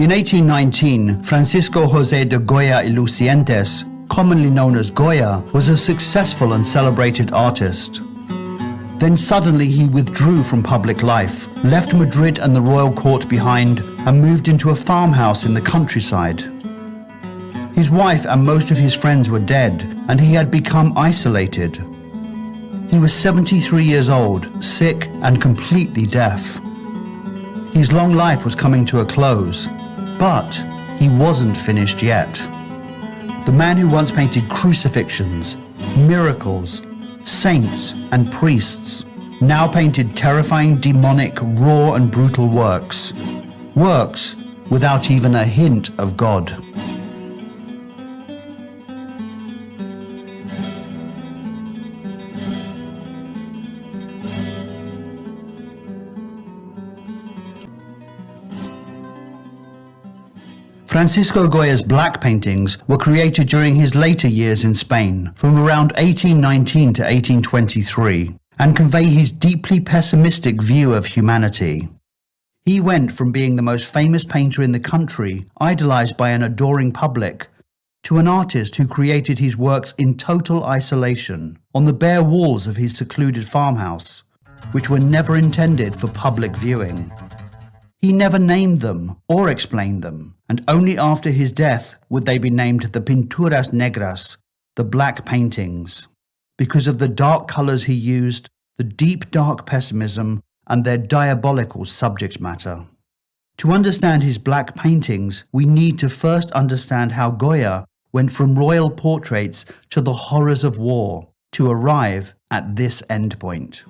In 1819, Francisco José de Goya y Lucientes, commonly known as Goya, was a successful and celebrated artist. Then suddenly he withdrew from public life, left Madrid and the royal court behind, and moved into a farmhouse in the countryside. His wife and most of his friends were dead, and he had become isolated. He was 73 years old, sick and completely deaf. His long life was coming to a close, but he wasn't finished yet. The man who once painted crucifixions, miracles, saints and priests, now painted terrifying, demonic, raw and brutal works. Works without even a hint of God. Francisco Goya's black paintings were created during his later years in Spain, from around 1819 to 1823, and convey his deeply pessimistic view of humanity. He went from being the most famous painter in the country, idolized by an adoring public, to an artist who created his works in total isolation, on the bare walls of his secluded farmhouse, which were never intended for public viewing. He never named them or explained them, and only after his death would they be named the Pinturas Negras, the black paintings, because of the dark colors he used, the deep dark pessimism, and their diabolical subject matter. To understand his black paintings, we need to first understand how Goya went from royal portraits to the horrors of war, to arrive at this endpoint.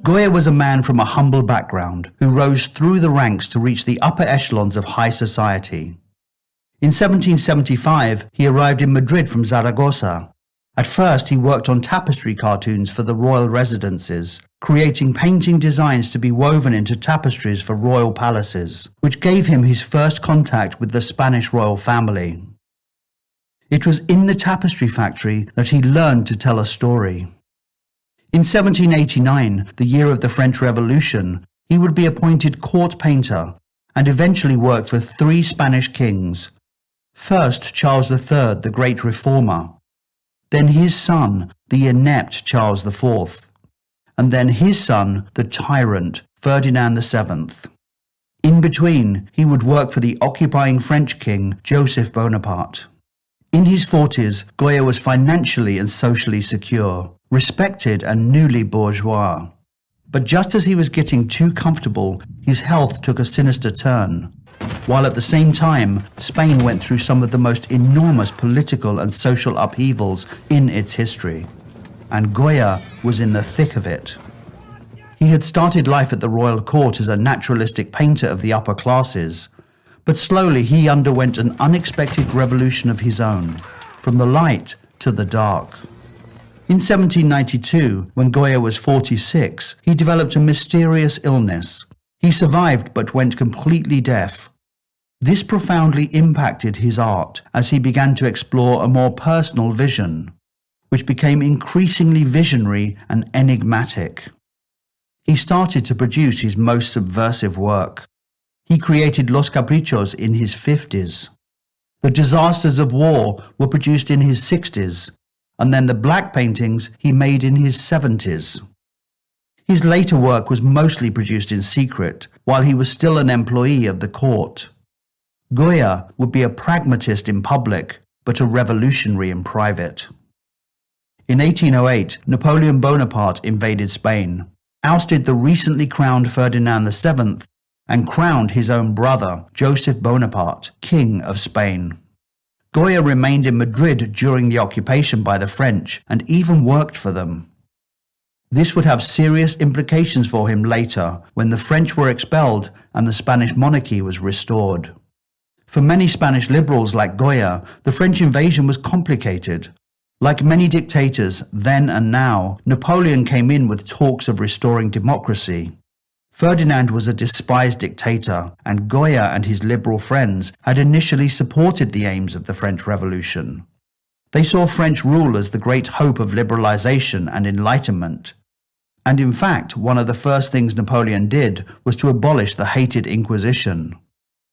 Goya was a man from a humble background who rose through the ranks to reach the upper echelons of high society. In 1775, he arrived in Madrid from Zaragoza. At first, he worked on tapestry cartoons for the royal residences, creating painting designs to be woven into tapestries for royal palaces, which gave him his first contact with the Spanish royal family. It was in the tapestry factory that he learned to tell a story. In 1789, the year of the French Revolution, he would be appointed court painter and eventually work for 3 Spanish kings. First, Charles III, the great reformer, then his son, the inept Charles IV, and then his son, the tyrant, Ferdinand VII. In between, he would work for the occupying French king, Joseph Bonaparte. In his 40s, Goya was financially and socially secure, respected and newly bourgeois. But just as he was getting too comfortable, his health took a sinister turn, while at the same time, Spain went through some of the most enormous political and social upheavals in its history, and Goya was in the thick of it. He had started life at the royal court as a naturalistic painter of the upper classes, but slowly he underwent an unexpected revolution of his own, from the light to the dark. In 1792, when Goya was 46, he developed a mysterious illness. He survived but went completely deaf. This profoundly impacted his art as he began to explore a more personal vision, which became increasingly visionary and enigmatic. He started to produce his most subversive work. He created Los Caprichos in his 50s. The disasters of war were produced in his 60s, and then the black paintings he made in his 70s. His later work was mostly produced in secret, while he was still an employee of the court. Goya would be a pragmatist in public, but a revolutionary in private. In 1808, Napoleon Bonaparte invaded Spain, ousted the recently crowned Ferdinand VII, and crowned his own brother, Joseph Bonaparte, King of Spain. Goya remained in Madrid during the occupation by the French and even worked for them. This would have serious implications for him later when the French were expelled and the Spanish monarchy was restored. For many Spanish liberals like Goya, the French invasion was complicated. Like many dictators then and now, Napoleon came in with talks of restoring democracy. Ferdinand was a despised dictator, and Goya and his liberal friends had initially supported the aims of the French Revolution. They saw French rule as the great hope of liberalization and enlightenment. And in fact, one of the first things Napoleon did was to abolish the hated Inquisition.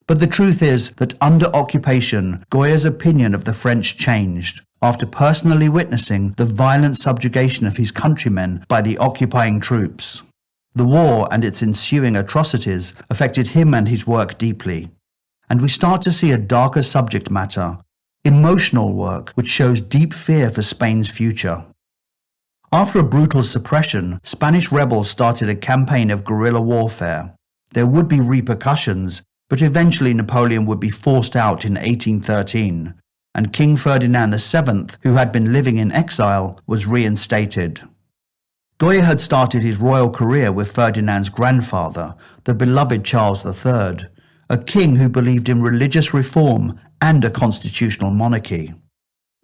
But the truth is that under occupation, Goya's opinion of the French changed after personally witnessing the violent subjugation of his countrymen by the occupying troops. The war and its ensuing atrocities affected him and his work deeply, and we start to see a darker subject matter, emotional work which shows deep fear for Spain's future. After a brutal suppression, Spanish rebels started a campaign of guerrilla warfare. There would be repercussions, but eventually Napoleon would be forced out in 1813, and King Ferdinand VII, who had been living in exile, was reinstated. Goya had started his royal career with Ferdinand's grandfather, the beloved Charles III, a king who believed in religious reform and a constitutional monarchy.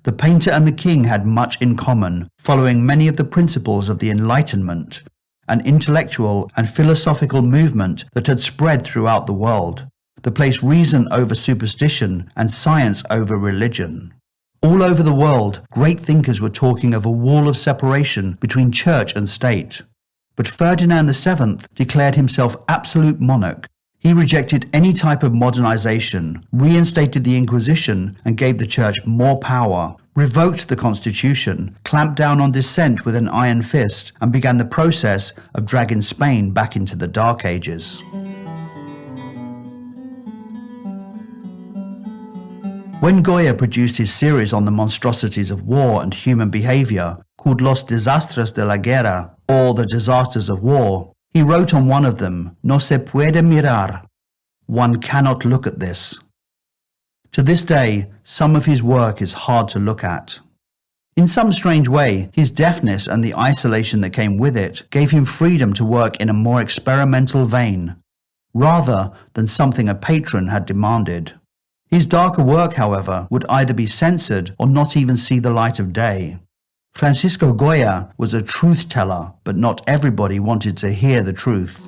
The painter and the king had much in common, following many of the principles of the Enlightenment, an intellectual and philosophical movement that had spread throughout the world, that placed reason over superstition and science over religion. All over the world, great thinkers were talking of a wall of separation between church and state. But Ferdinand VII declared himself absolute monarch. He rejected any type of modernization, reinstated the Inquisition and gave the church more power, revoked the constitution, clamped down on dissent with an iron fist, and began the process of dragging Spain back into the Dark Ages. When Goya produced his series on the monstrosities of war and human behavior, called Los Desastres de la Guerra, or The Disasters of War, he wrote on one of them, No se puede mirar, one cannot look at this. To this day, some of his work is hard to look at. In some strange way, his deafness and the isolation that came with it gave him freedom to work in a more experimental vein, rather than something a patron had demanded. His darker work, however, would either be censored or not even see the light of day. Francisco Goya was a truth-teller, but not everybody wanted to hear the truth.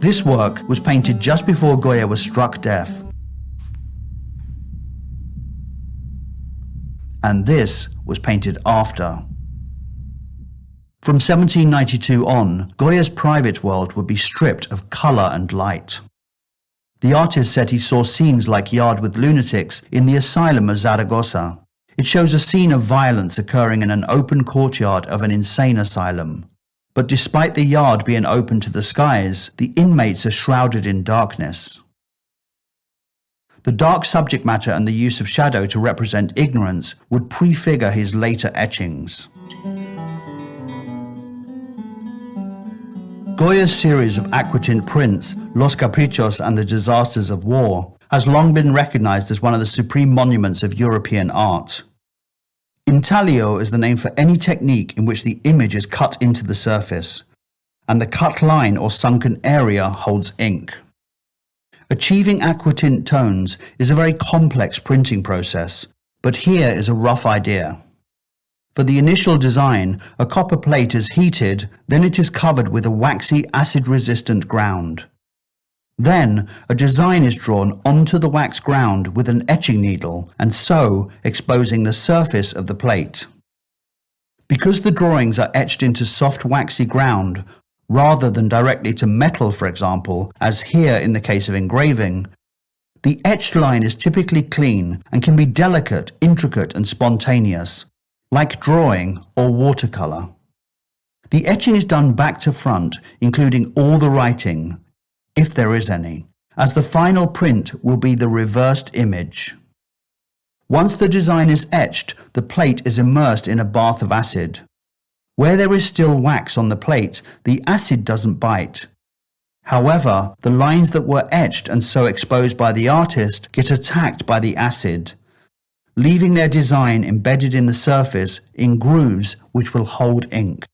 This work was painted just before Goya was struck deaf. And this was painted after. From 1792 on, Goya's private world would be stripped of colour and light. The artist said he saw scenes like Yard with Lunatics in the asylum of Zaragoza. It shows a scene of violence occurring in an open courtyard of an insane asylum. But despite the yard being open to the skies, the inmates are shrouded in darkness. The dark subject matter and the use of shadow to represent ignorance would prefigure his later etchings. Goya's series of aquatint prints, Los Caprichos and the Disasters of War, has long been recognized as one of the supreme monuments of European art. Intaglio is the name for any technique in which the image is cut into the surface, and the cut line or sunken area holds ink. Achieving aquatint tones is a very complex printing process, but here is a rough idea. For the initial design, a copper plate is heated, then it is covered with a waxy acid-resistant ground. Then, a design is drawn onto the wax ground with an etching needle, and so exposing the surface of the plate. Because the drawings are etched into soft waxy ground, rather than directly to metal, for example, as here in the case of engraving, the etched line is typically clean and can be delicate, intricate and spontaneous, like drawing or watercolor. The etching is done back to front, including all the writing, if there is any, as the final print will be the reversed image. Once the design is etched, the plate is immersed in a bath of acid. Where there is still wax on the plate, the acid doesn't bite. However, the lines that were etched and so exposed by the artist get attacked by the acid, leaving their design embedded in the surface in grooves which will hold ink.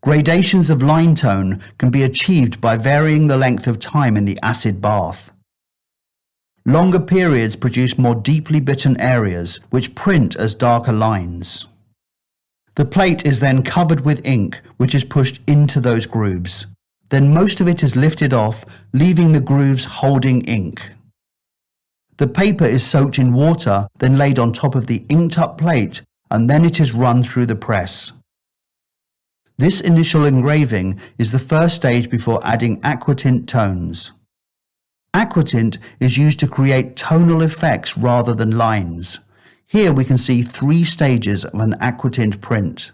Gradations of line tone can be achieved by varying the length of time in the acid bath. Longer periods produce more deeply bitten areas, which print as darker lines. The plate is then covered with ink, which is pushed into those grooves. Then most of it is lifted off, leaving the grooves holding ink. The paper is soaked in water, then laid on top of the inked-up plate, and then it is run through the press. This initial engraving is the first stage before adding aquatint tones. Aquatint is used to create tonal effects rather than lines. Here we can see 3 stages of an aquatint print.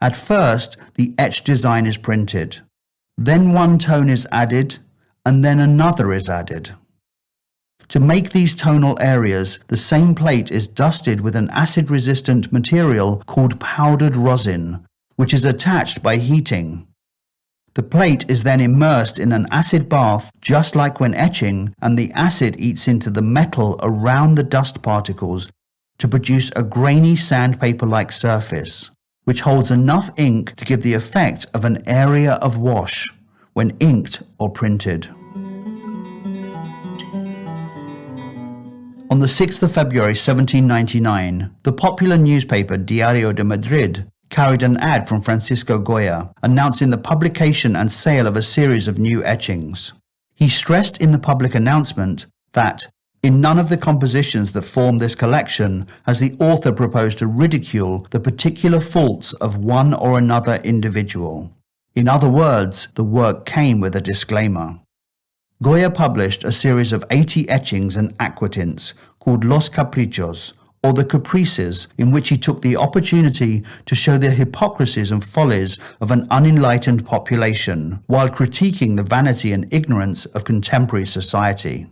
At first, the etched design is printed. Then one tone is added, and then another is added. To make these tonal areas, the same plate is dusted with an acid-resistant material called powdered rosin, which is attached by heating. The plate is then immersed in an acid bath just like when etching, and the acid eats into the metal around the dust particles to produce a grainy sandpaper-like surface, which holds enough ink to give the effect of an area of wash when inked or printed. On the 6th of February 1799, the popular newspaper Diario de Madrid carried an ad from Francisco Goya announcing the publication and sale of a series of new etchings. He stressed in the public announcement that in none of the compositions that form this collection has the author proposed to ridicule the particular faults of one or another individual. In other words, the work came with a disclaimer. Goya published a series of 80 etchings and aquatints called Los Caprichos, or the Caprices, in which he took the opportunity to show the hypocrisies and follies of an unenlightened population, while critiquing the vanity and ignorance of contemporary society.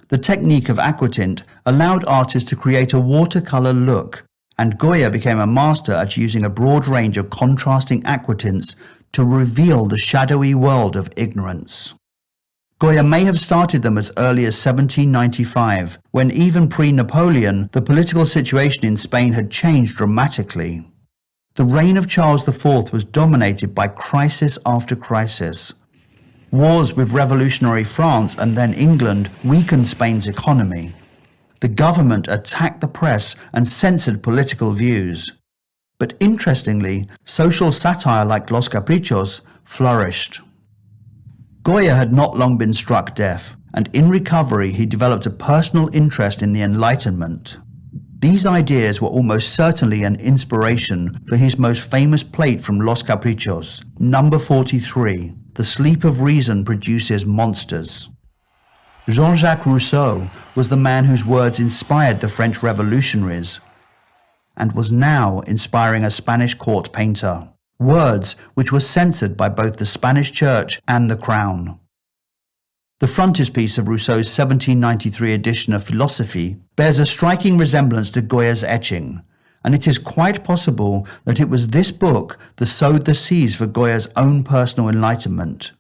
The technique of aquatint allowed artists to create a watercolor look, and Goya became a master at using a broad range of contrasting aquatints to reveal the shadowy world of ignorance. Goya may have started them as early as 1795, when even pre-Napoleon, the political situation in Spain had changed dramatically. The reign of Charles IV was dominated by crisis after crisis. Wars with revolutionary France and then England weakened Spain's economy. The government attacked the press and censored political views. But interestingly, social satire like Los Caprichos flourished. Goya had not long been struck deaf, and in recovery he developed a personal interest in the Enlightenment. These ideas were almost certainly an inspiration for his most famous plate from Los Caprichos, number 43, The Sleep of Reason Produces Monsters. Jean-Jacques Rousseau was the man whose words inspired the French revolutionaries, and was now inspiring a Spanish court painter. Words which were censored by both the Spanish Church and the Crown. The frontispiece of Rousseau's 1793 edition of Philosophy bears a striking resemblance to Goya's etching, and it is quite possible that it was this book that sowed the seeds for Goya's own personal enlightenment.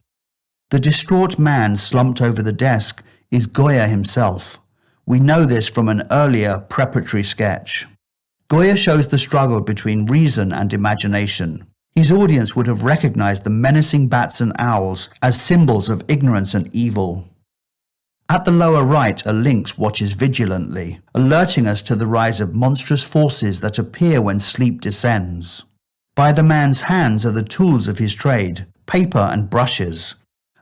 The distraught man slumped over the desk is Goya himself. We know this from an earlier preparatory sketch. Goya shows the struggle between reason and imagination. His audience would have recognized the menacing bats and owls as symbols of ignorance and evil. At the lower right, a lynx watches vigilantly, alerting us to the rise of monstrous forces that appear when sleep descends. By the man's hands are the tools of his trade, paper and brushes.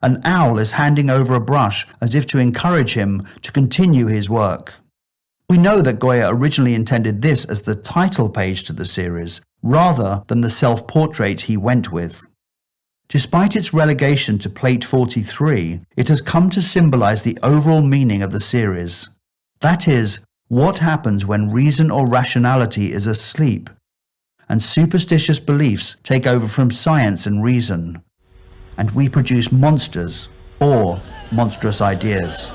An owl is handing over a brush as if to encourage him to continue his work. We know that Goya originally intended this as the title page to the series, rather than the self-portrait he went with. Despite its relegation to plate 43, it has come to symbolize the overall meaning of the series. That is, what happens when reason or rationality is asleep, and superstitious beliefs take over from science and reason, and we produce monsters or monstrous ideas.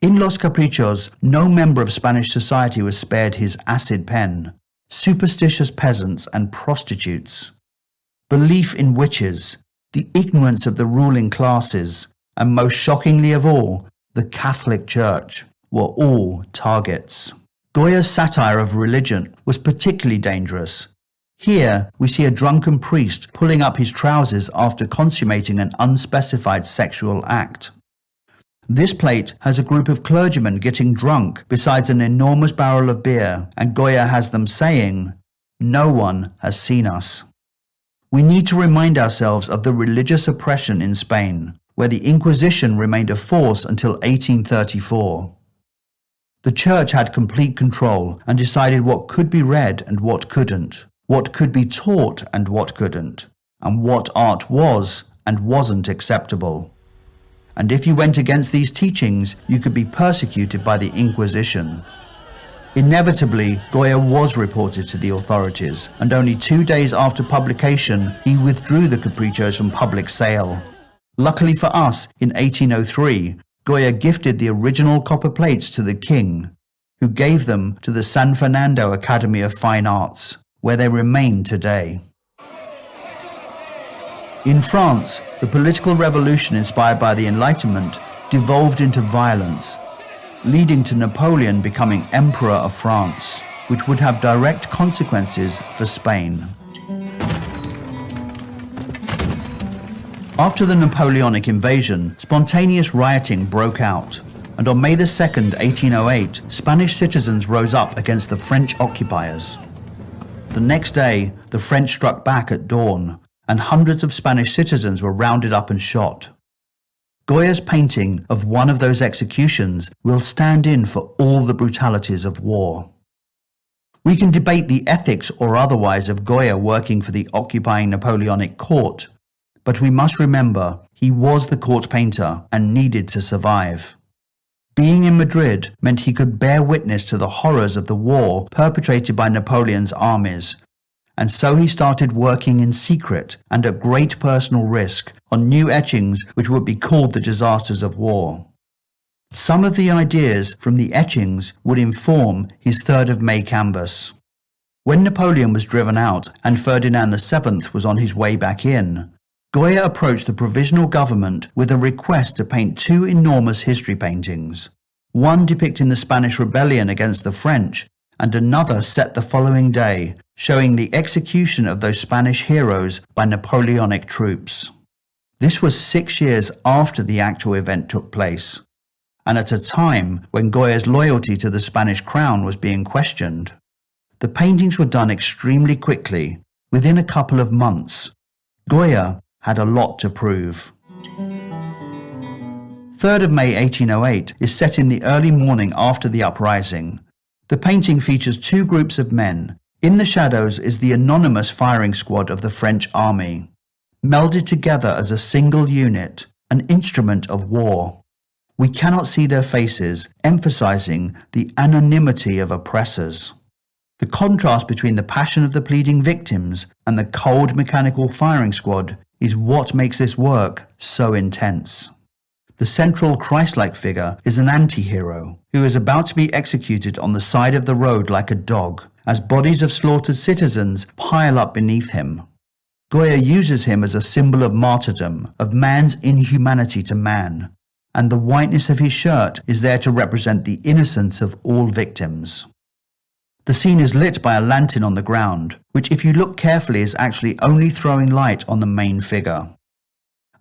In Los Caprichos, no member of Spanish society was spared his acid pen. Superstitious peasants and prostitutes, belief in witches, the ignorance of the ruling classes, and most shockingly of all, the Catholic Church, were all targets. Goya's satire of religion was particularly dangerous. Here we see a drunken priest pulling up his trousers after consummating an unspecified sexual act. This plate has a group of clergymen getting drunk besides an enormous barrel of beer, and Goya has them saying, "No one has seen us." We need to remind ourselves of the religious oppression in Spain, where the Inquisition remained a force until 1834. The church had complete control and decided what could be read and what couldn't, what could be taught and what couldn't, and what art was and wasn't acceptable. And if you went against these teachings, you could be persecuted by the Inquisition. Inevitably, Goya was reported to the authorities, and only 2 days after publication, he withdrew the Caprichos from public sale. Luckily for us, in 1803, Goya gifted the original copper plates to the king, who gave them to the San Fernando Academy of Fine Arts, where they remain today. In France, the political revolution inspired by the Enlightenment devolved into violence, leading to Napoleon becoming Emperor of France, which would have direct consequences for Spain. After the Napoleonic invasion, spontaneous rioting broke out, and on May 2, 1808, Spanish citizens rose up against the French occupiers. The next day, the French struck back at dawn, and hundreds of Spanish citizens were rounded up and shot. Goya's painting of one of those executions will stand in for all the brutalities of war. We can debate the ethics or otherwise of Goya working for the occupying Napoleonic court, but we must remember he was the court painter and needed to survive. Being in Madrid meant he could bear witness to the horrors of the war perpetrated by Napoleon's armies, and so he started working in secret and at great personal risk on new etchings which would be called the disasters of war. Some of the ideas from the etchings would inform his 3rd of May canvas. When Napoleon was driven out and Ferdinand VII was on his way back in, Goya approached the provisional government with a request to paint 2 enormous history paintings, one depicting the Spanish rebellion against the French and another set the following day, showing the execution of those Spanish heroes by Napoleonic troops. This was 6 years after the actual event took place, and at a time when Goya's loyalty to the Spanish crown was being questioned. The paintings were done extremely quickly, within a couple of months. Goya had a lot to prove. 3rd of May 1808 is set in the early morning after the uprising. The painting features 2 groups of men. In the shadows is the anonymous firing squad of the French army, melded together as a single unit, an instrument of war. We cannot see their faces, emphasizing the anonymity of oppressors. The contrast between the passion of the pleading victims and the cold mechanical firing squad is what makes this work so intense. The central Christ-like figure is an anti-hero who is about to be executed on the side of the road like a dog, as bodies of slaughtered citizens pile up beneath him. Goya uses him as a symbol of martyrdom, of man's inhumanity to man, and the whiteness of his shirt is there to represent the innocence of all victims. The scene is lit by a lantern on the ground, which if you look carefully is actually only throwing light on the main figure.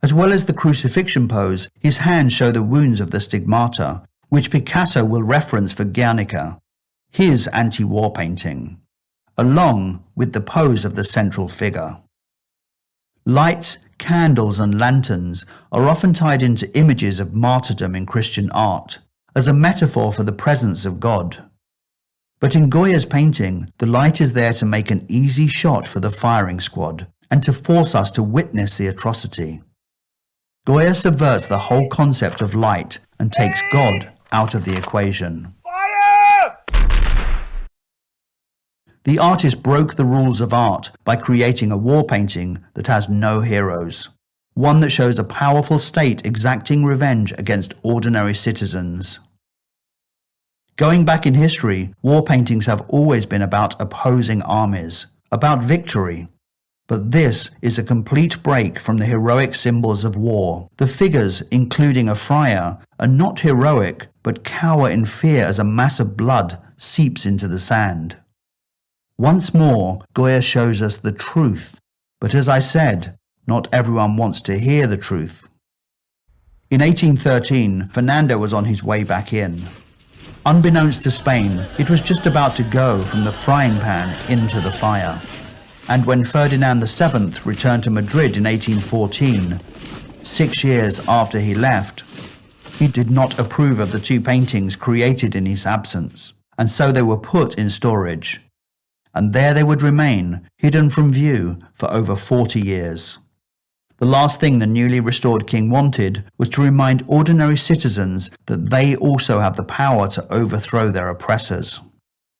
As well as the crucifixion pose, his hands show the wounds of the stigmata, which Picasso will reference for Guernica, his anti-war painting, along with the pose of the central figure. Lights, candles and lanterns are often tied into images of martyrdom in Christian art, as a metaphor for the presence of God. But in Goya's painting, the light is there to make an easy shot for the firing squad and to force us to witness the atrocity. Goya subverts the whole concept of light and takes God out of the equation. Fire! The artist broke the rules of art by creating a war painting that has no heroes, one that shows a powerful state exacting revenge against ordinary citizens. Going back in history, war paintings have always been about opposing armies, about victory. But this is a complete break from the heroic symbols of war. The figures, including a friar, are not heroic, but cower in fear as a mass of blood seeps into the sand. Once more, Goya shows us the truth. But as I said, not everyone wants to hear the truth. In 1813, Fernando was on his way back in. Unbeknownst to Spain, it was just about to go from the frying pan into the fire. And when Ferdinand VII returned to Madrid in 1814, 6 years after he left, he did not approve of the 2 paintings created in his absence, and so they were put in storage. and there they would remain, hidden from view, for over 40 years. The last thing the newly restored king wanted was to remind ordinary citizens that they also have the power to overthrow their oppressors.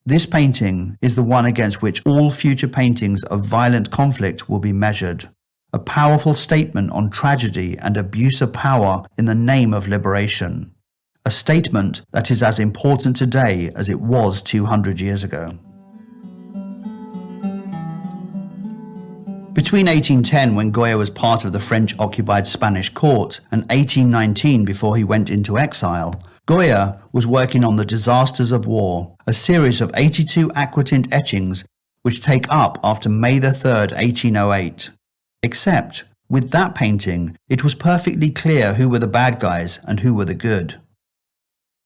This painting is the one against which all future paintings of violent conflict will be measured, a powerful statement on tragedy and abuse of power in the name of liberation, a statement that is as important today as it was 200 years ago. Between 1810, when Goya was part of the French-occupied Spanish court, and 1819, before he went into exile, Goya was working on The Disasters of War, a series of 82 aquatint etchings which take up after May 3rd, 1808. Except, with that painting, it was perfectly clear who were the bad guys and who were the good.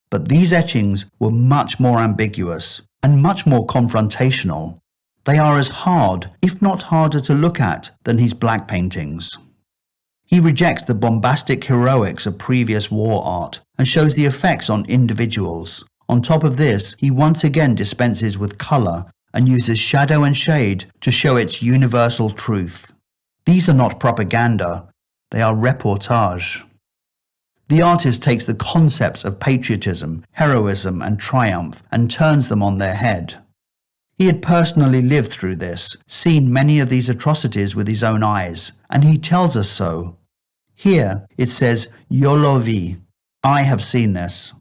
But these etchings were much more ambiguous and much more confrontational. They are as hard, if not harder to look at, than his black paintings. He rejects the bombastic heroics of previous war art and shows the effects on individuals. On top of this, he once again dispenses with colour and uses shadow and shade to show its universal truth. These are not propaganda, they are reportage. The artist takes the concepts of patriotism, heroism and triumph and turns them on their head. He had personally lived through this, seen many of these atrocities with his own eyes, and he tells us so. Here it says, "Yo lo vi," I have seen this.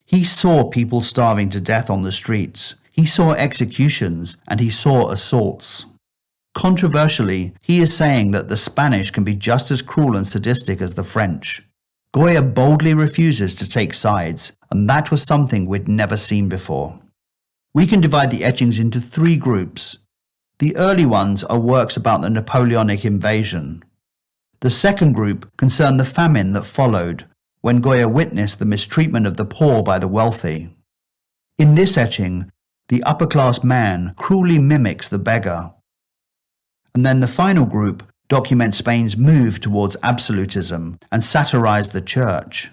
He saw people starving to death on the streets, he saw executions, and he saw assaults. Controversially, he is saying that the Spanish can be just as cruel and sadistic as the French. Goya boldly refuses to take sides, and that was something we'd never seen before. We can divide the etchings into three groups. The early ones are works about the Napoleonic invasion. The second group concern the famine that followed, when Goya witnessed the mistreatment of the poor by the wealthy. In this etching, the upper-class man cruelly mimics the beggar. And then the final group documents Spain's move towards absolutism and satirize the church.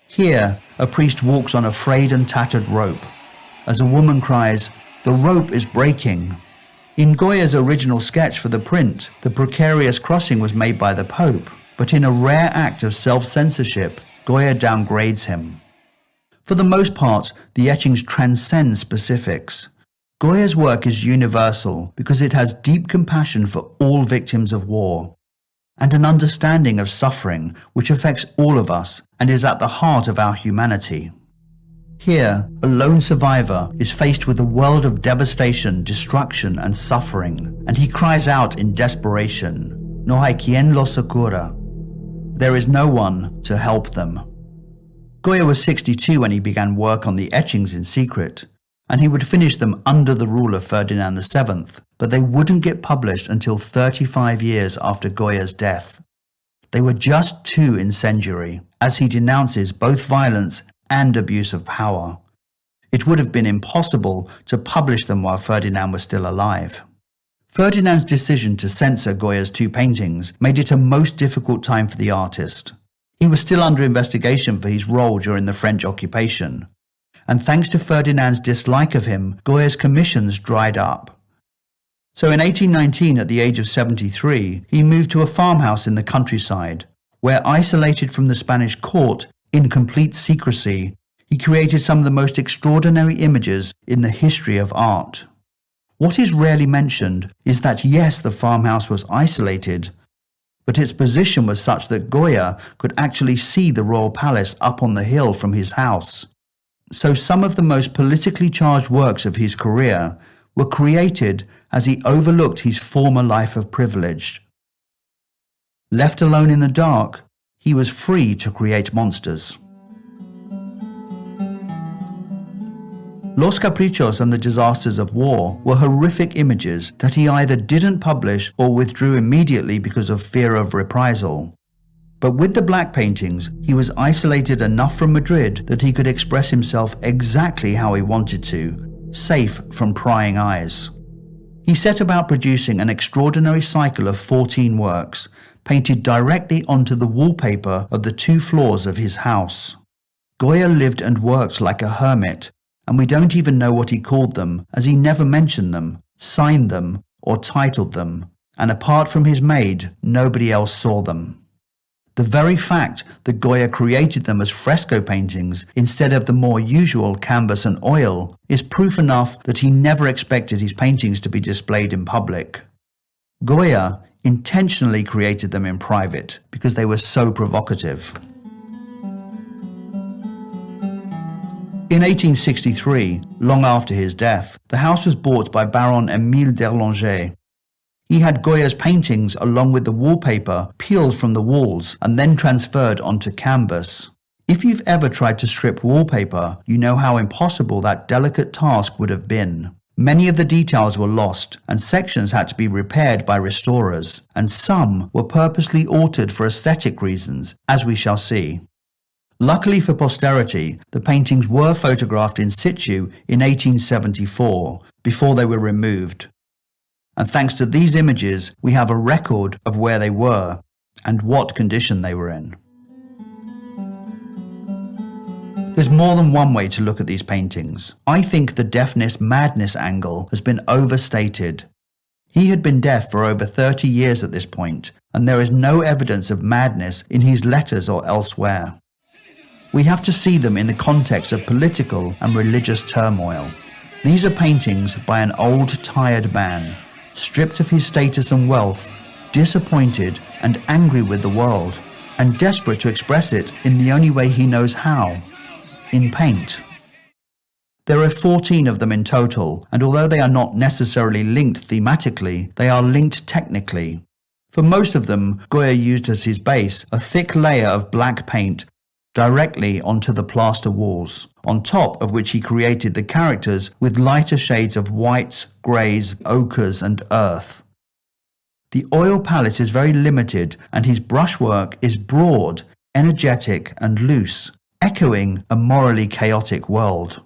Here, a priest walks on a frayed and tattered rope, as a woman cries, "The rope is breaking." In Goya's original sketch for the print, the precarious crossing was made by the Pope, but in a rare act of self-censorship, Goya downgrades him. For the most part, the etchings transcend specifics. Goya's work is universal because it has deep compassion for all victims of war, and an understanding of suffering which affects all of us and is at the heart of our humanity. Here, a lone survivor is faced with a world of devastation, destruction, and suffering, and he cries out in desperation, "No hay quien los socorra." There is no one to help them. Goya was 62 when he began work on the etchings in secret, and he would finish them under the rule of Ferdinand VII, but they wouldn't get published until 35 years after Goya's death. They were just too incendiary, as he denounces both violence and abuse of power. It would have been impossible to publish them while Ferdinand was still alive. Ferdinand's decision to censor Goya's two paintings made it a most difficult time for the artist. He was still under investigation for his role during the French occupation, and thanks to Ferdinand's dislike of him, Goya's commissions dried up. So in 1819, at the age of 73, he moved to a farmhouse in the countryside, where, isolated from the Spanish court, in complete secrecy, he created some of the most extraordinary images in the history of art. What is rarely mentioned is that yes, the farmhouse was isolated, but its position was such that Goya could actually see the royal palace up on the hill from his house. So some of the most politically charged works of his career were created as he overlooked his former life of privilege. Left alone in the dark, he was free to create monsters. Los Caprichos and the Disasters of War were horrific images that he either didn't publish or withdrew immediately because of fear of reprisal. But with the black paintings, he was isolated enough from Madrid that he could express himself exactly how he wanted to, safe from prying eyes. He set about producing an extraordinary cycle of 14 works, painted directly onto the wallpaper of the 2 floors of his house. Goya lived and worked like a hermit, and we don't even know what he called them, as he never mentioned them, signed them, or titled them, and apart from his maid, nobody else saw them. The very fact that Goya created them as fresco paintings instead of the more usual canvas and oil is proof enough that he never expected his paintings to be displayed in public. Goya intentionally created them in private because they were so provocative. In 1863, long after his death, the house was bought by Baron Émile d'Erlanger. He had Goya's paintings along with the wallpaper peeled from the walls and then transferred onto canvas. If you've ever tried to strip wallpaper, you know how impossible that delicate task would have been. Many of the details were lost, and sections had to be repaired by restorers, and some were purposely altered for aesthetic reasons, as we shall see. Luckily for posterity, the paintings were photographed in situ in 1874, before they were removed. And thanks to these images, we have a record of where they were and what condition they were in. There's more than one way to look at these paintings. I think the deafness-madness angle has been overstated. He had been deaf for over 30 years at this point, and there is no evidence of madness in his letters or elsewhere. We have to see them in the context of political and religious turmoil. These are paintings by an old, tired man, stripped of his status and wealth, disappointed and angry with the world, and desperate to express it in the only way he knows how, in paint. There are 14 of them in total, and although they are not necessarily linked thematically, they are linked technically. For most of them, Goya used as his base a thick layer of black paint directly onto the plaster walls, on top of which he created the characters with lighter shades of whites, greys, ochres and earth. The oil palette is very limited and his brushwork is broad, energetic and loose, echoing a morally chaotic world.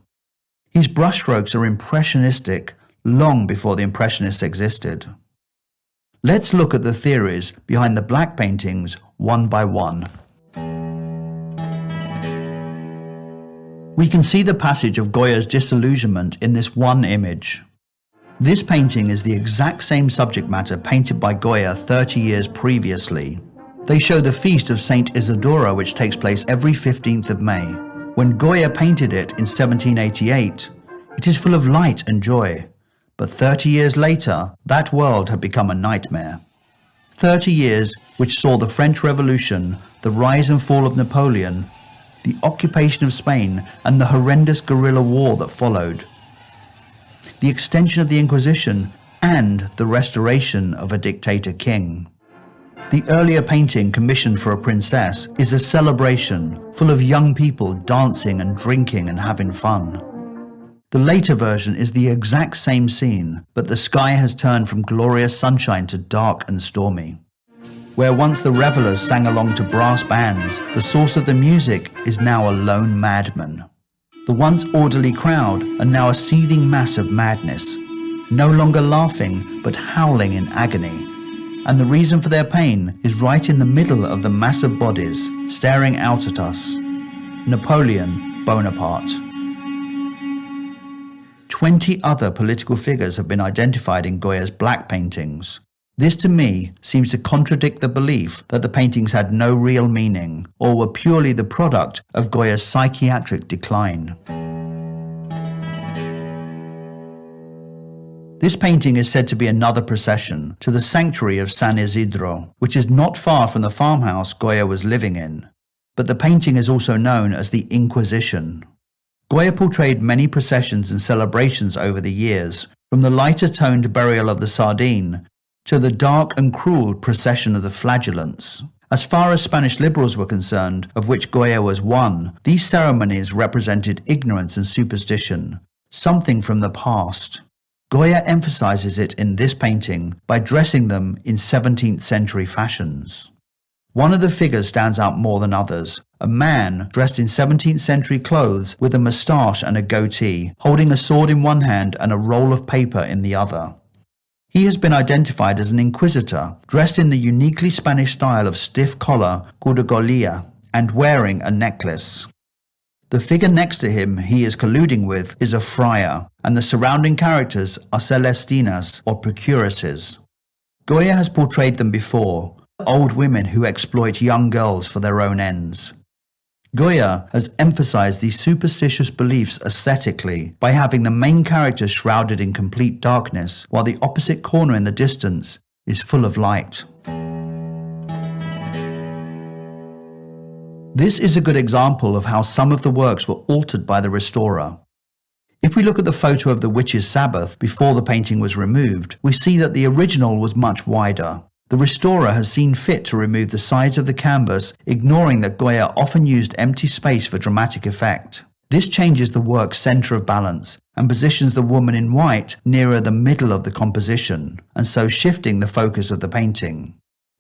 His brushstrokes are impressionistic, long before the Impressionists existed. Let's look at the theories behind the black paintings one by one. We can see the passage of Goya's disillusionment in this one image. This painting is the exact same subject matter painted by Goya 30 years previously. They show the feast of Saint Isidora, which takes place every 15th of May. When Goya painted it in 1788, it is full of light and joy. But 30 years later, that world had become a nightmare. 30 years which saw the French Revolution, the rise and fall of Napoleon, the occupation of Spain, and the horrendous guerrilla war that followed, the extension of the Inquisition, and the restoration of a dictator king. The earlier painting, commissioned for a princess, is a celebration full of young people dancing and drinking and having fun. The later version is the exact same scene, but the sky has turned from glorious sunshine to dark and stormy. Where once the revelers sang along to brass bands, the source of the music is now a lone madman. The once orderly crowd are now a seething mass of madness, no longer laughing but howling in agony. And the reason for their pain is right in the middle of the mass of bodies staring out at us. Napoleon Bonaparte. 20 other political figures have been identified in Goya's black paintings. This to me seems to contradict the belief that the paintings had no real meaning or were purely the product of Goya's psychiatric decline. This painting is said to be another procession to the sanctuary of San Isidro, which is not far from the farmhouse Goya was living in, but the painting is also known as the Inquisition. Goya portrayed many processions and celebrations over the years, from the lighter-toned burial of the sardine to the dark and cruel procession of the flagellants. As far as Spanish liberals were concerned, of which Goya was one, these ceremonies represented ignorance and superstition, something from the past. Goya emphasizes it in this painting by dressing them in 17th century fashions. One of the figures stands out more than others, a man dressed in 17th century clothes with a moustache and a goatee, holding a sword in one hand and a roll of paper in the other. He has been identified as an inquisitor, dressed in the uniquely Spanish style of stiff collar called a golilla, and wearing a necklace. The figure next to him he is colluding with is a friar, and the surrounding characters are Celestinas or procuresses. Goya has portrayed them before, old women who exploit young girls for their own ends. Goya has emphasized these superstitious beliefs aesthetically by having the main character shrouded in complete darkness, while the opposite corner in the distance is full of light. This is a good example of how some of the works were altered by the restorer. If we look at the photo of the Witch's Sabbath before the painting was removed, we see that the original was much wider. The restorer has seen fit to remove the sides of the canvas, ignoring that Goya often used empty space for dramatic effect. This changes the work's center of balance and positions the woman in white nearer the middle of the composition, and so shifting the focus of the painting.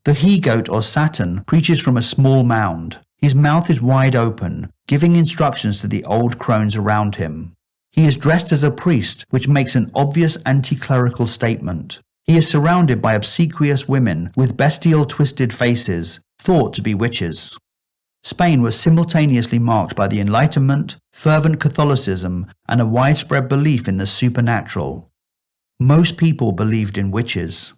The he-goat or Saturn preaches from a small mound. His mouth is wide open, giving instructions to the old crones around him. He is dressed as a priest, which makes an obvious anti-clerical statement. He is surrounded by obsequious women with bestial twisted faces, thought to be witches. Spain was simultaneously marked by the Enlightenment, fervent Catholicism, and a widespread belief in the supernatural. Most people believed in witches.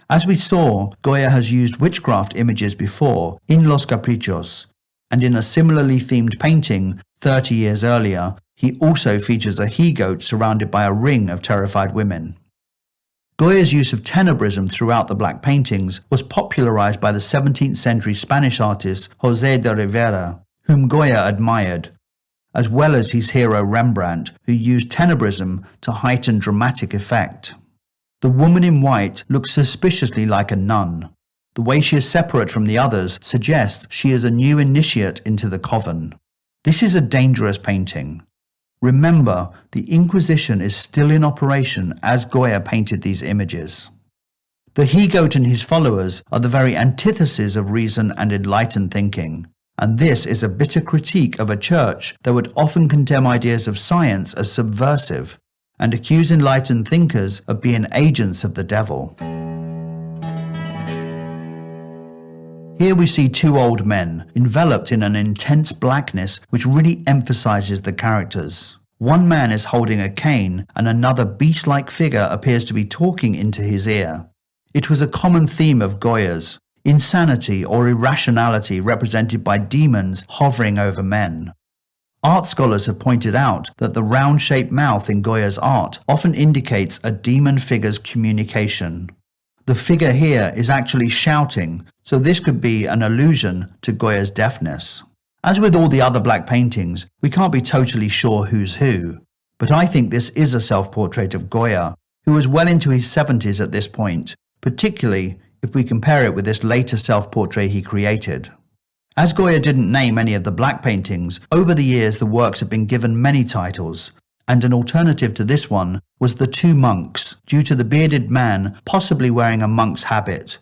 As we saw, Goya has used witchcraft images before in Los Caprichos, and in a similarly themed painting 30 years earlier, he also features a he-goat surrounded by a ring of terrified women. Goya's use of tenebrism throughout the black paintings was popularized by the 17th century Spanish artist José de Rivera, whom Goya admired, as well as his hero Rembrandt, who used tenebrism to heighten dramatic effect. The woman in white looks suspiciously like a nun. The way she is separate from the others suggests she is a new initiate into the coven. This is a dangerous painting. Remember, the Inquisition is still in operation as Goya painted these images. The he-goat and his followers are the very antithesis of reason and enlightened thinking, and this is a bitter critique of a church that would often condemn ideas of science as subversive and accuse enlightened thinkers of being agents of the devil. Here we see two old men, enveloped in an intense blackness which really emphasizes the characters. One man is holding a cane, and another beast-like figure appears to be talking into his ear. It was a common theme of Goya's, insanity or irrationality represented by demons hovering over men. Art scholars have pointed out that the round-shaped mouth in Goya's art often indicates a demon figure's communication. The figure here is actually shouting, so this could be an allusion to Goya's deafness. As with all the other black paintings, we can't be totally sure who's who, but I think this is a self-portrait of Goya, who was well into his 70s at this point, particularly if we compare it with this later self-portrait he created. As Goya didn't name any of the black paintings, over the years the works have been given many titles, and an alternative to this one was The Two Monks, due to the bearded man possibly wearing a monk's habit.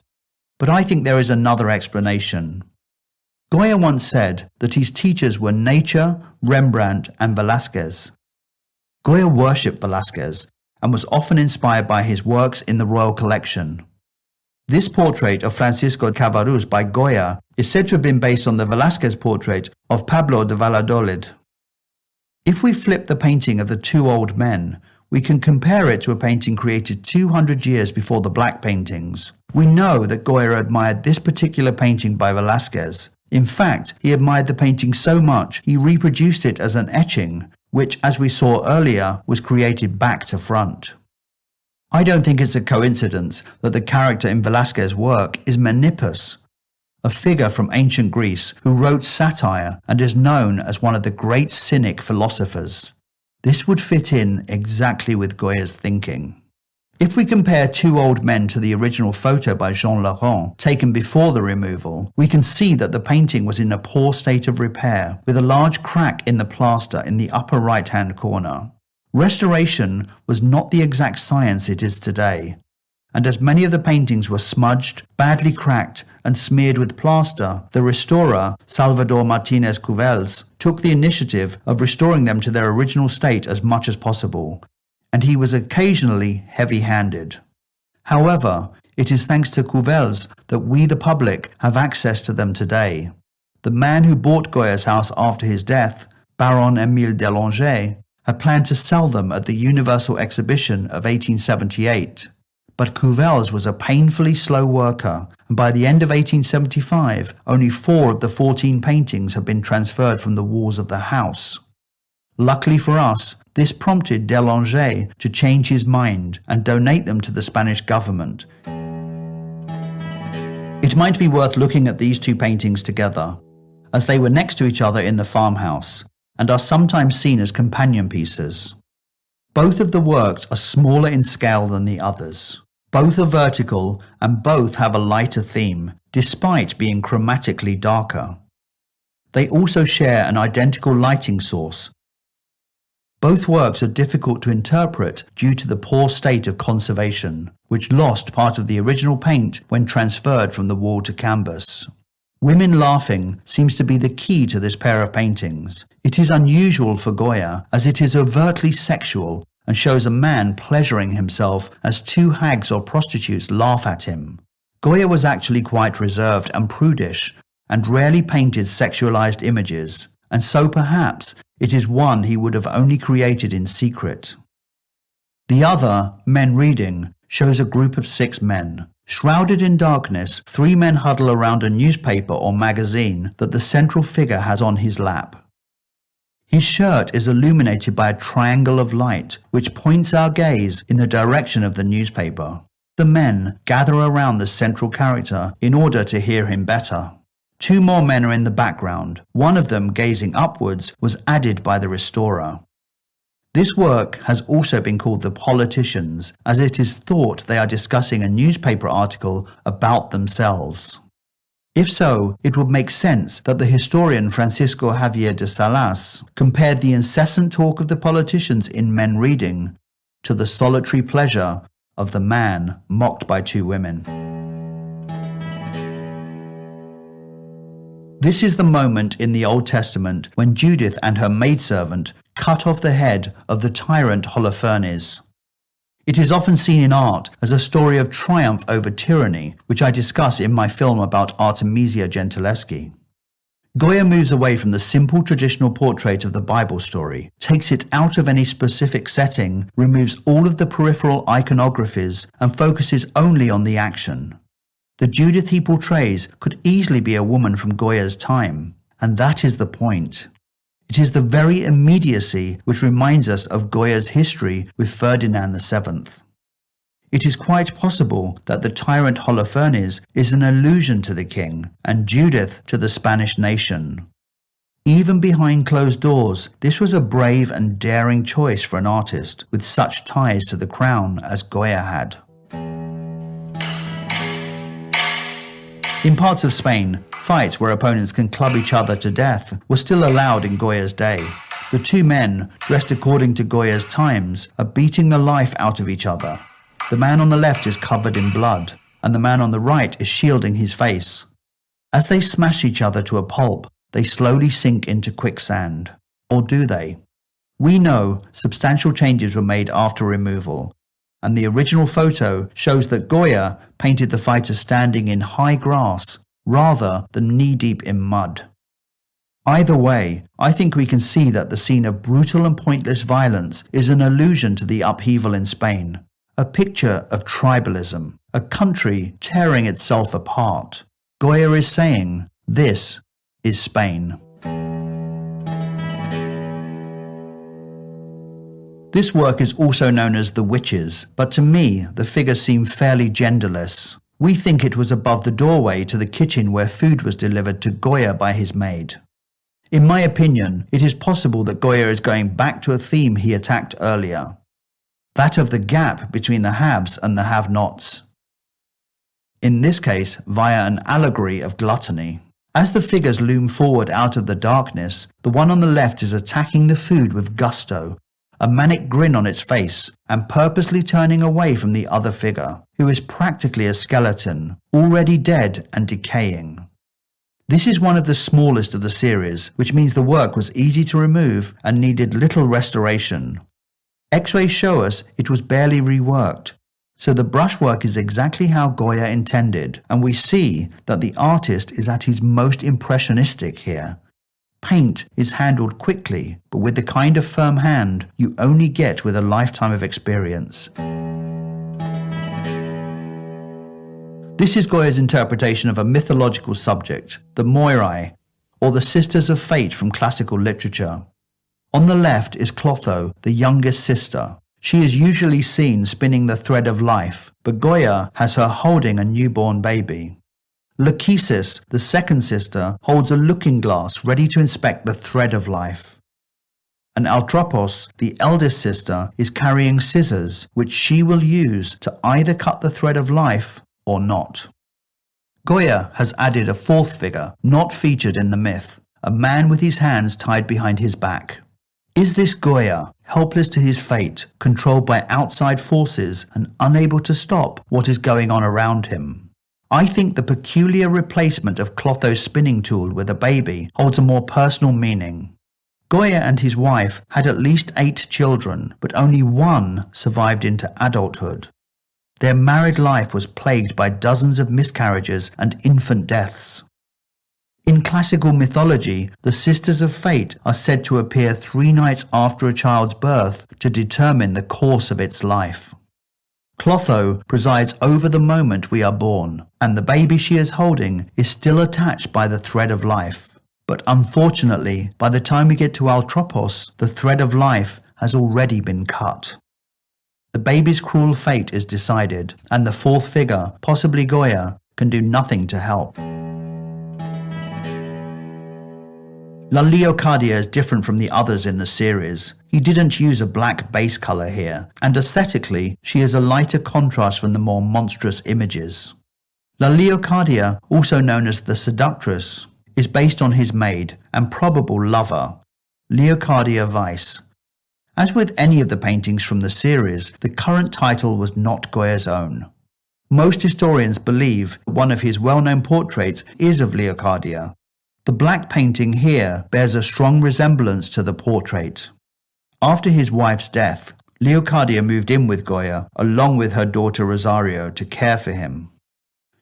But I think there is another explanation. Goya once said that his teachers were nature, Rembrandt, and Velázquez. Goya worshipped Velázquez and was often inspired by his works in the royal collection. This portrait of Francisco Cavarús by Goya is said to have been based on the Velázquez portrait of Pablo de Valladolid. If we flip the painting of the two old men, we can compare it to a painting created 200 years before the black paintings. We know that Goya admired this particular painting by Velázquez. In fact, he admired the painting so much he reproduced it as an etching, which, as we saw earlier, was created back to front. I don't think it's a coincidence that the character in Velázquez's work is Menippus, a figure from ancient Greece who wrote satire and is known as one of the great cynic philosophers. This would fit in exactly with Goya's thinking. If we compare Two Old Men to the original photo by Jean Laurent, taken before the removal, we can see that the painting was in a poor state of repair, with a large crack in the plaster in the upper right-hand corner. Restoration was not the exact science it is today, and as many of the paintings were smudged, badly cracked, and smeared with plaster, the restorer, Salvador Martinez Cuvels, took the initiative of restoring them to their original state as much as possible, and he was occasionally heavy-handed. However, it is thanks to Cuvels that we the public have access to them today. The man who bought Goya's house after his death, Baron Émile Delange, had planned to sell them at the Universal Exhibition of 1878. But Couvels was a painfully slow worker, and by the end of 1875, only 4 of the 14 paintings had been transferred from the walls of the house. Luckily for us, this prompted Delange to change his mind and donate them to the Spanish government. It might be worth looking at these 2 paintings together, as they were next to each other in the farmhouse, and are sometimes seen as companion pieces. Both of the works are smaller in scale than the others. Both are vertical and both have a lighter theme, despite being chromatically darker. They also share an identical lighting source. Both works are difficult to interpret due to the poor state of conservation, which lost part of the original paint when transferred from the wall to canvas. Women laughing seems to be the key to this pair of paintings. It is unusual for Goya, as it is overtly sexual and shows a man pleasuring himself as 2 hags or prostitutes laugh at him. Goya was actually quite reserved and prudish, and rarely painted sexualized images, and so perhaps it is one he would have only created in secret. The other, Men Reading, shows a group of 6 men. Shrouded in darkness, 3 men huddle around a newspaper or magazine that the central figure has on his lap. His shirt is illuminated by a triangle of light, which points our gaze in the direction of the newspaper. The men gather around the central character in order to hear him better. 2 more men are in the background. One of them, gazing upwards, was added by the restorer. This work has also been called The Politicians, as it is thought they are discussing a newspaper article about themselves. If so, it would make sense that the historian Francisco Javier de Salas compared the incessant talk of the politicians in Men Reading to the solitary pleasure of the man mocked by 2 women. This is the moment in the Old Testament when Judith and her maidservant cut off the head of the tyrant Holofernes. It is often seen in art as a story of triumph over tyranny, which I discuss in my film about Artemisia Gentileschi. Goya moves away from the simple traditional portrait of the Bible story, takes it out of any specific setting, removes all of the peripheral iconographies, and focuses only on the action. The Judith he portrays could easily be a woman from Goya's time, and that is the point. It is the very immediacy which reminds us of Goya's history with Ferdinand VII. It is quite possible that the tyrant Holofernes is an allusion to the king, and Judith to the Spanish nation. Even behind closed doors, this was a brave and daring choice for an artist with such ties to the crown as Goya had. In parts of Spain, fights where opponents can club each other to death were still allowed in Goya's day. The 2 men, dressed according to Goya's times, are beating the life out of each other. The man on the left is covered in blood, and the man on the right is shielding his face. As they smash each other to a pulp, they slowly sink into quicksand. Or do they? We know substantial changes were made after removal, and the original photo shows that Goya painted the fighters standing in high grass rather than knee-deep in mud. Either way, I think we can see that the scene of brutal and pointless violence is an allusion to the upheaval in Spain, a picture of tribalism, a country tearing itself apart. Goya is saying, this is Spain. This work is also known as The Witches, but to me, the figures seem fairly genderless. We think it was above the doorway to the kitchen where food was delivered to Goya by his maid. In my opinion, it is possible that Goya is going back to a theme he attacked earlier, that of the gap between the haves and the have-nots. In this case, via an allegory of gluttony. As the figures loom forward out of the darkness, the one on the left is attacking the food with gusto, a manic grin on its face, and purposely turning away from the other figure, who is practically a skeleton, already dead and decaying. This is one of the smallest of the series, which means the work was easy to remove and needed little restoration. X-rays show us it was barely reworked, So the brushwork is exactly how Goya intended, and we see that the artist is at his most impressionistic here. Paint is handled quickly, but with the kind of firm hand you only get with a lifetime of experience. This is Goya's interpretation of a mythological subject, the Moirai, or the Sisters of Fate from classical literature. On the left is Clotho, the youngest sister. She is usually seen spinning the thread of life, but Goya has her holding a newborn baby. Lachesis, the second sister, holds a looking glass ready to inspect the thread of life. And Altropos, the eldest sister, is carrying scissors, which she will use to either cut the thread of life or not. Goya has added a fourth figure, not featured in the myth, a man with his hands tied behind his back. Is this Goya, helpless to his fate, controlled by outside forces and unable to stop what is going on around him? I think the peculiar replacement of Clotho's spinning tool with a baby holds a more personal meaning. Goya and his wife had at least 8 children, but only one survived into adulthood. Their married life was plagued by dozens of miscarriages and infant deaths. In classical mythology, the Sisters of Fate are said to appear 3 nights after a child's birth to determine the course of its life. Clotho presides over the moment we are born, and the baby she is holding is still attached by the thread of life. But unfortunately, by the time we get to Altropos, the thread of life has already been cut. The baby's cruel fate is decided, and the fourth figure, possibly Goya, can do nothing to help. La Leocadia is different from the others in the series. He didn't use a black base colour here, and aesthetically she is a lighter contrast from the more monstrous images. La Leocadia, also known as the seductress, is based on his maid and probable lover, Leocadia Weiss. As with any of the paintings from the series, the current title was not Goya's own. Most historians believe one of his well-known portraits is of Leocadia. The black painting here bears a strong resemblance to the portrait. After his wife's death, Leocadia moved in with Goya along with her daughter Rosario to care for him.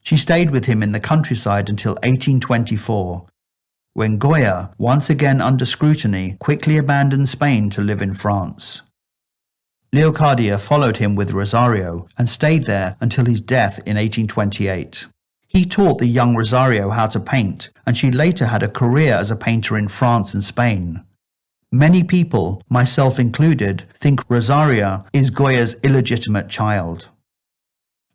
She stayed with him in the countryside until 1824, when Goya, once again under scrutiny, quickly abandoned Spain to live in France. Leocadia followed him with Rosario and stayed there until his death in 1828. He taught the young Rosario how to paint, and she later had a career as a painter in France and Spain. Many people, myself included, think Rosario is Goya's illegitimate child.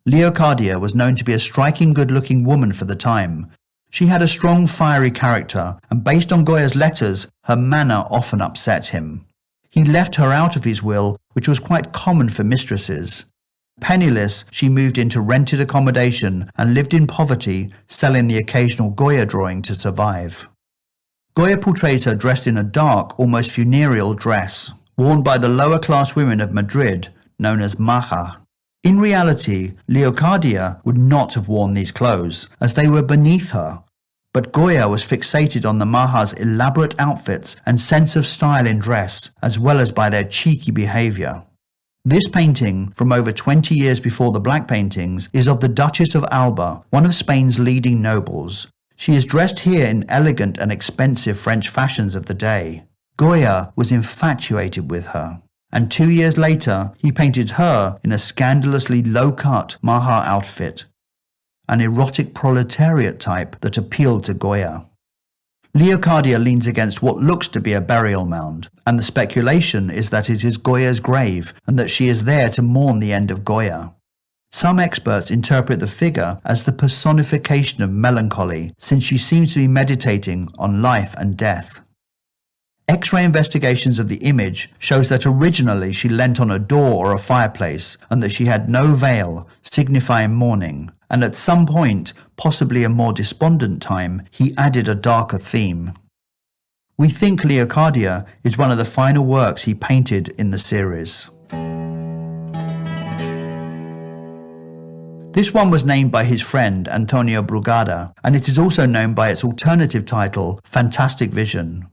Leocadia was known to be a striking, good-looking woman for the time. She had a strong, fiery character, and based on Goya's letters, her manner often upset him. He left her out of his will, which was quite common for mistresses. Penniless, she moved into rented accommodation and lived in poverty, selling the occasional Goya drawing to survive. Goya portrays her dressed in a dark, almost funereal dress, worn by the lower-class women of Madrid, known as maja. In reality, Leocadia would not have worn these clothes, as they were beneath her. But Goya was fixated on the majas' elaborate outfits and sense of style in dress, as well as by their cheeky behaviour. This painting, from over 20 years before the black paintings, is of the Duchess of Alba, one of Spain's leading nobles. She is dressed here in elegant and expensive French fashions of the day. Goya was infatuated with her, and 2 years later he painted her in a scandalously low-cut maja outfit, an erotic proletariat type that appealed to Goya. Leocadia leans against what looks to be a burial mound, and the speculation is that it is Goya's grave and that she is there to mourn the end of Goya. Some experts interpret the figure as the personification of melancholy, since she seems to be meditating on life and death. X-ray investigations of the image shows that originally she leant on a door or a fireplace and that she had no veil, signifying mourning, and at some point, possibly a more despondent time, he added a darker theme. We think Leocadia is one of the final works he painted in the series. This one was named by his friend Antonio Brugada, and it is also known by its alternative title, Fantastic Vision.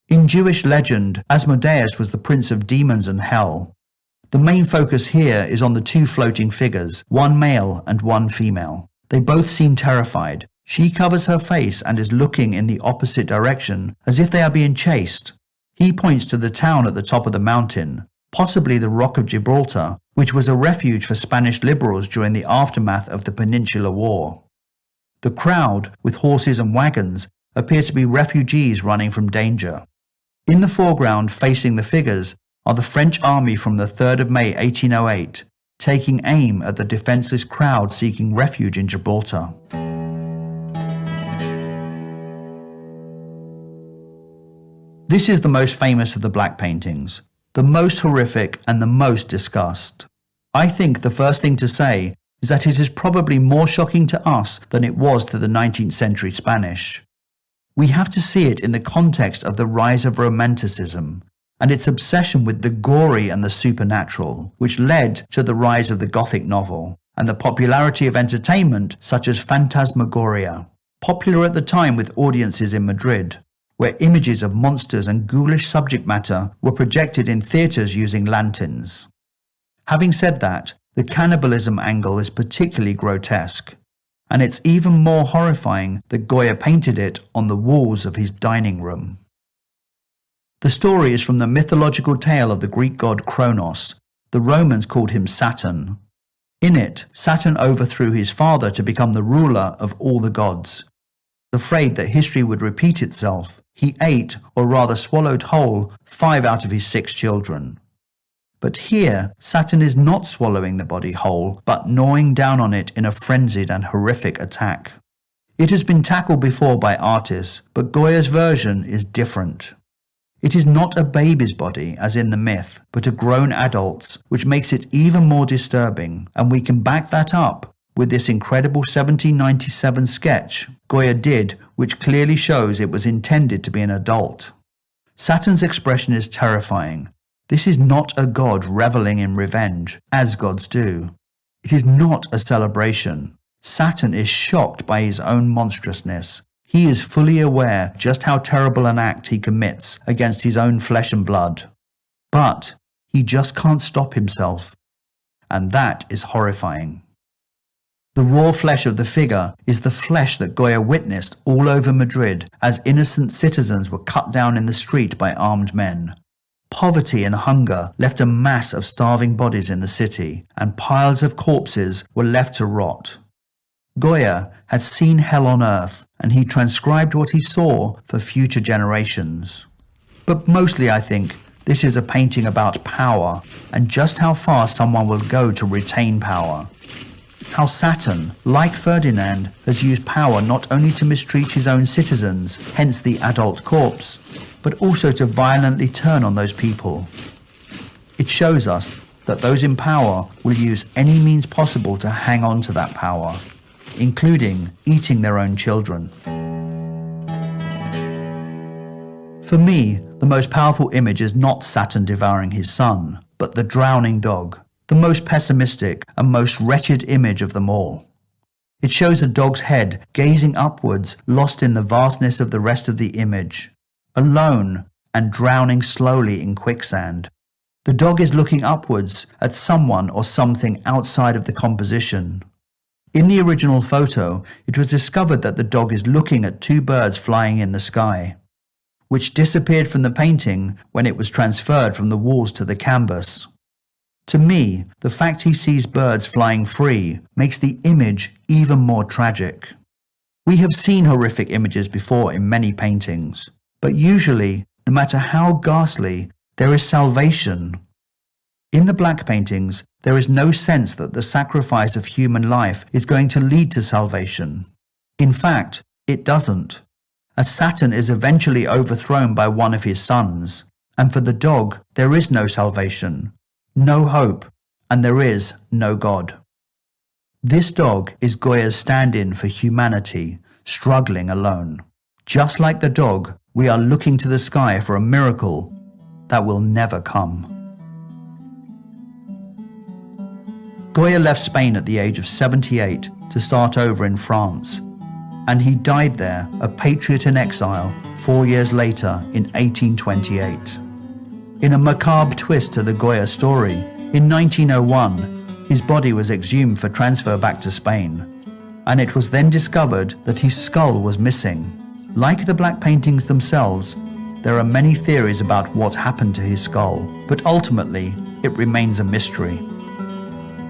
In Jewish legend, Asmodeus was the prince of demons and hell. The main focus here is on the two floating figures, one male and one female. They both seem terrified. She covers her face and is looking in the opposite direction, as if they are being chased. He points to the town at the top of the mountain, possibly the Rock of Gibraltar, which was a refuge for Spanish liberals during the aftermath of the Peninsular War. The crowd, with horses and wagons, appear to be refugees running from danger. In the foreground, facing the figures, are the French army from the 3rd of May 1808, taking aim at the defenceless crowd seeking refuge in Gibraltar. This is the most famous of the black paintings, the most horrific and the most discussed. I think the first thing to say is that it is probably more shocking to us than it was to the 19th century Spanish. We have to see it in the context of the rise of Romanticism and its obsession with the gory and the supernatural, which led to the rise of the Gothic novel and the popularity of entertainment such as phantasmagoria, popular at the time with audiences in Madrid, where images of monsters and ghoulish subject matter were projected in theatres using lanterns. Having said that, the cannibalism angle is particularly grotesque, and it's even more horrifying that Goya painted it on the walls of his dining room. The story is from the mythological tale of the Greek god Kronos. The Romans called him Saturn. In it, Saturn overthrew his father to become the ruler of all the gods. Afraid that history would repeat itself, he ate, or rather swallowed whole, 5 out of his 6 children. But here, Saturn is not swallowing the body whole, but gnawing down on it in a frenzied and horrific attack. It has been tackled before by artists, but Goya's version is different. It is not a baby's body, as in the myth, but a grown adult's, which makes it even more disturbing, and we can back that up with this incredible 1797 sketch Goya did, which clearly shows it was intended to be an adult. Saturn's expression is terrifying. This is not a god reveling in revenge, as gods do. It is not a celebration. Saturn is shocked by his own monstrousness. He is fully aware just how terrible an act he commits against his own flesh and blood. But he just can't stop himself. And that is horrifying. The raw flesh of the figure is the flesh that Goya witnessed all over Madrid as innocent citizens were cut down in the street by armed men. Poverty and hunger left a mass of starving bodies in the city, and piles of corpses were left to rot. Goya had seen hell on earth, and he transcribed what he saw for future generations. But mostly, I think, this is a painting about power and just how far someone will go to retain power. How Saturn, like Ferdinand, has used power not only to mistreat his own citizens, hence the adult corpse, but also to violently turn on those people. It shows us that those in power will use any means possible to hang on to that power, including eating their own children. For me, the most powerful image is not Saturn devouring his son, but the drowning dog, the most pessimistic and most wretched image of them all. It shows a dog's head gazing upwards, lost in the vastness of the rest of the image, alone and drowning slowly in quicksand. The dog is looking upwards at someone or something outside of the composition. In the original photo, it was discovered that the dog is looking at 2 birds flying in the sky, which disappeared from the painting when it was transferred from the walls to the canvas. To me, the fact he sees birds flying free makes the image even more tragic. We have seen horrific images before in many paintings, but usually, no matter how ghastly, there is salvation. In the black paintings, there is no sense that the sacrifice of human life is going to lead to salvation. In fact, it doesn't, as Saturn is eventually overthrown by one of his sons, and for the dog there is no salvation, no hope, and there is no God. This dog is Goya's stand-in for humanity, struggling alone. Just like the dog, we are looking to the sky for a miracle that will never come. Goya left Spain at the age of 78 to start over in France, and he died there a patriot in exile 4 years later in 1828. In a macabre twist to the Goya story, In 1901, his body was exhumed for transfer back to Spain, and it was then discovered that his skull was missing. Like the black paintings themselves, there are many theories about what happened to his skull, but ultimately it remains a mystery.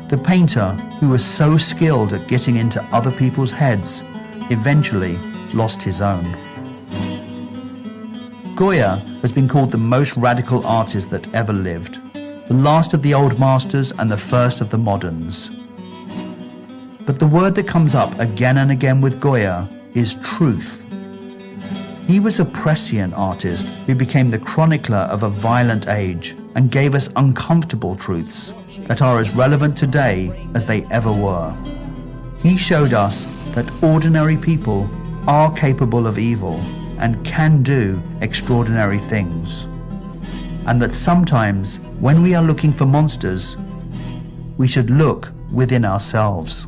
The painter, who was so skilled at getting into other people's heads, eventually lost his own. Goya has been called the most radical artist that ever lived, the last of the old masters and the first of the moderns. But the word that comes up again and again with Goya is truth. He was a prescient artist who became the chronicler of a violent age and gave us uncomfortable truths that are as relevant today as they ever were. He showed us that ordinary people are capable of evil and can do extraordinary things, and that sometimes when we are looking for monsters, we should look within ourselves.